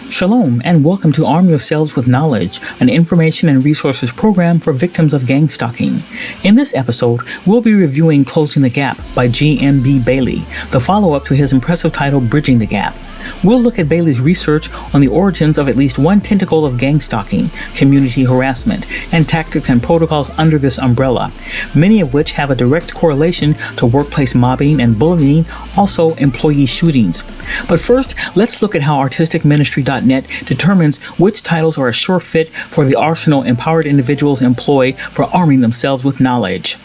Shalom, and welcome to Arm Yourselves with Knowledge, an information and resources program for victims of gang-stalking. In this episode, we'll be reviewing Closing the Gap by GmB Bailey, the follow-up to his impressive title Bridging the Gap. We'll look at Bailey's research on the origins of at least one tentacle of gang-stalking, community harassment, and tactics and protocols under this umbrella, many of which have a direct correlation to workplace mobbing and bullying, also employee shootings. But first, let's look at how artisticministry.net determines which titles are a sure fit for the arsenal empowered individuals employ for arming themselves with knowledge.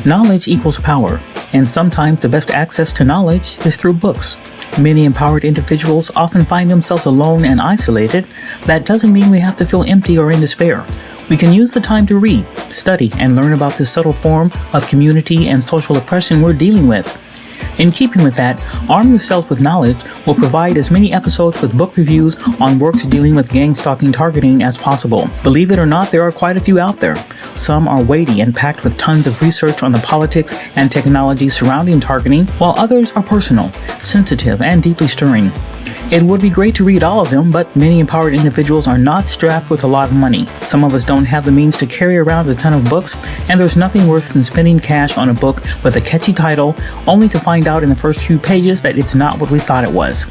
Knowledge equals power, and sometimes the best access to knowledge is through books. Many empowered individuals often find themselves alone and isolated. That doesn't mean we have to feel empty or in despair. We can use the time to read, study, and learn about this subtle form of community and social oppression we're dealing with. In keeping with that, Arm Yourself with Knowledge will provide as many episodes with book reviews on works dealing with gang-stalking targeting as possible. Believe it or not, there are quite a few out there. Some are weighty and packed with tons of research on the politics and technology surrounding targeting, while others are personal, sensitive, and deeply stirring. It would be great to read all of them, but many empowered individuals are not strapped with a lot of money. Some of us don't have the means to carry around a ton of books, and there's nothing worse than spending cash on a book with a catchy title, only to find out in the first few pages that it's not what we thought it was.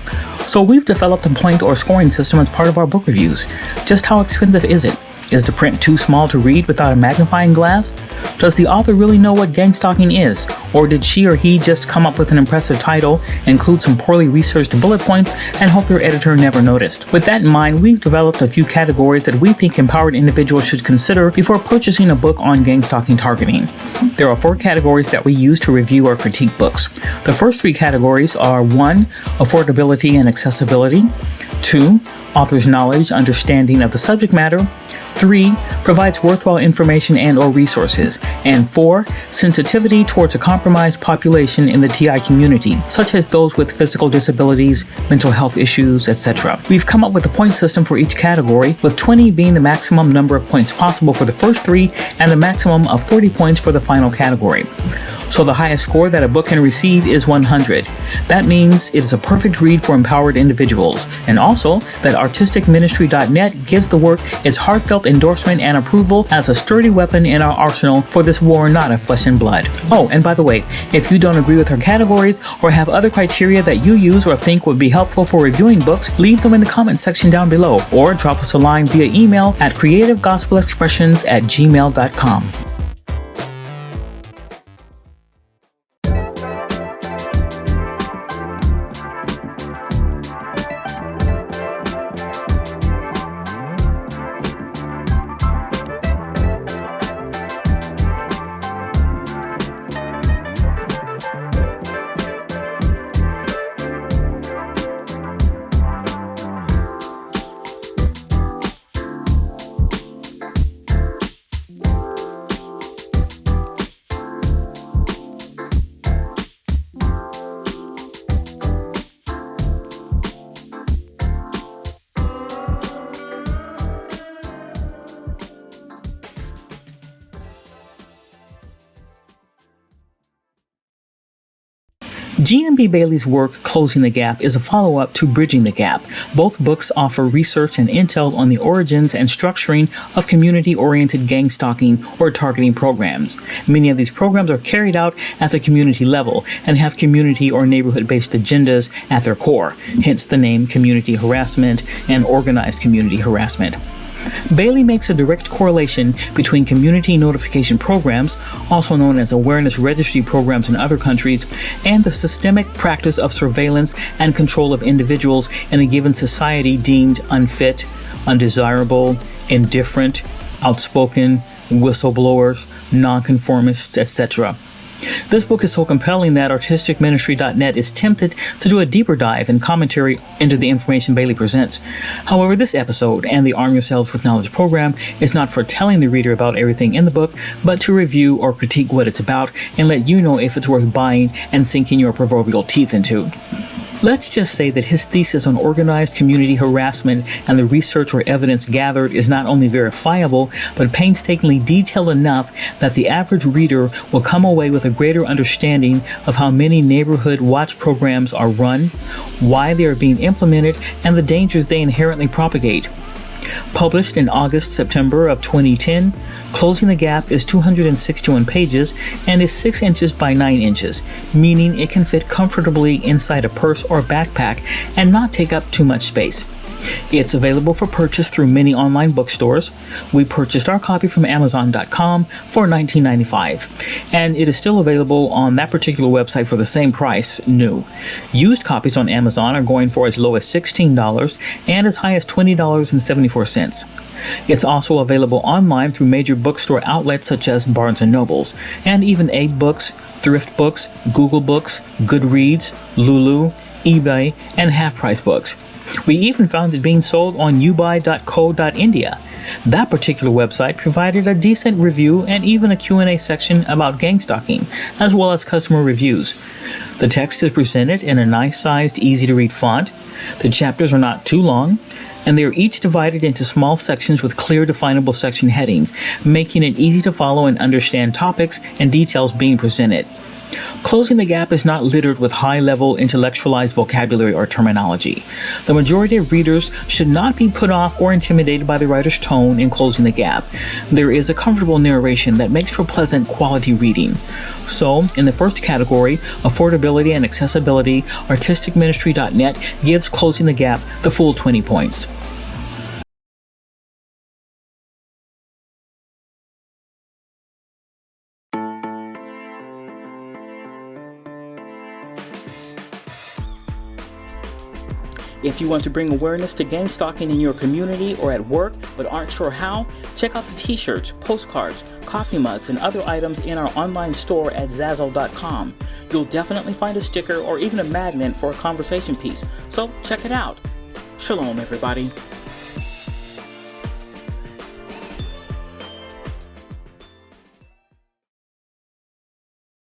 So we've developed a point or scoring system as part of our book reviews. Just how expensive is it? Is the print too small to read without a magnifying glass? Does the author really know what gang-stalking is? Or did she or he just come up with an impressive title, include some poorly researched bullet points, and hope their editor never noticed? With that in mind, we've developed a few categories that we think empowered individuals should consider before purchasing a book on gang-stalking targeting. There are 4 categories that we use to review or critique books. The first 3 categories are 1. Affordability and accessibility, 2. Author's knowledge, understanding of the subject matter, 3. Provides worthwhile information and or resources, and 4. Sensitivity towards a compromised population in the TI community, such as those with physical disabilities, mental health issues, etc. We've come up with a point system for each category, with 20 being the maximum number of points possible for the first 3 and a maximum of 40 points for the final category. So the highest score that a book can receive is 100. That means it is a perfect read for empowered individuals, and also that artisticministry.net gives the work its heartfelt endorsement and approval as a sturdy weapon in our arsenal for this war not of flesh and blood. Oh, and by the way, if you don't agree with our categories or have other criteria that you use or think would be helpful for reviewing books, leave them in the comment section down below, or drop us a line via email at creativegospelexpressions@gmail.com. GmB Bailey's work, Closing the Gap, is a follow-up to Bridging the Gap. Both books offer research and intel on the origins and structuring of community-oriented gang-stalking or targeting programs. Many of these programs are carried out at the community level and have community or neighborhood-based agendas at their core, hence the name community harassment and organized community harassment. Bailey makes a direct correlation between community notification programs, also known as awareness registry programs in other countries, and the systemic practice of surveillance and control of individuals in a given society deemed unfit, undesirable, indifferent, outspoken, whistleblowers, nonconformists, etc. This book is so compelling that artisticministry.net is tempted to do a deeper dive and commentary into the information Bailey presents. However, this episode and the Arm Yourselves with Knowledge program is not for telling the reader about everything in the book, but to review or critique what it's about and let you know if it's worth buying and sinking your proverbial teeth into. Let's just say that his thesis on organized community harassment and the research or evidence gathered is not only verifiable, but painstakingly detailed enough that the average reader will come away with a greater understanding of how many neighborhood watch programs are run, why they are being implemented, and the dangers they inherently propagate. Published in August-September of 2010, Closing the Gap is 261 pages and is 6 inches by 9 inches, meaning it can fit comfortably inside a purse or backpack and not take up too much space. It's available for purchase through many online bookstores. We purchased our copy from Amazon.com for $19.95, and it is still available on that particular website for the same price, new. Used copies on Amazon are going for as low as $16 and as high as $20.74. It's also available online through major bookstore outlets such as Barnes & Nobles, and even Abe Books, Thrift Books, Google Books, Goodreads, Lulu, eBay, and Half Price Books. We even found it being sold on ubuy.co.india. That particular website provided a decent review and even a Q&A section about gang-stalking, as well as customer reviews. The text is presented in a nice-sized, easy-to-read font. The chapters are not too long, and they are each divided into small sections with clear, definable section headings, making it easy to follow and understand topics and details being presented. Closing the Gap is not littered with high-level intellectualized vocabulary or terminology. The majority of readers should not be put off or intimidated by the writer's tone in Closing the Gap. There is a comfortable narration that makes for pleasant quality reading. So, in the first category, affordability and accessibility, artisticministry.net gives Closing the Gap the full 20 points. If you want to bring awareness to gang stalking in your community or at work but aren't sure how, check out the t-shirts, postcards, coffee mugs, and other items in our online store at Zazzle.com. You'll definitely find a sticker or even a magnet for a conversation piece, so check it out. Shalom, everybody.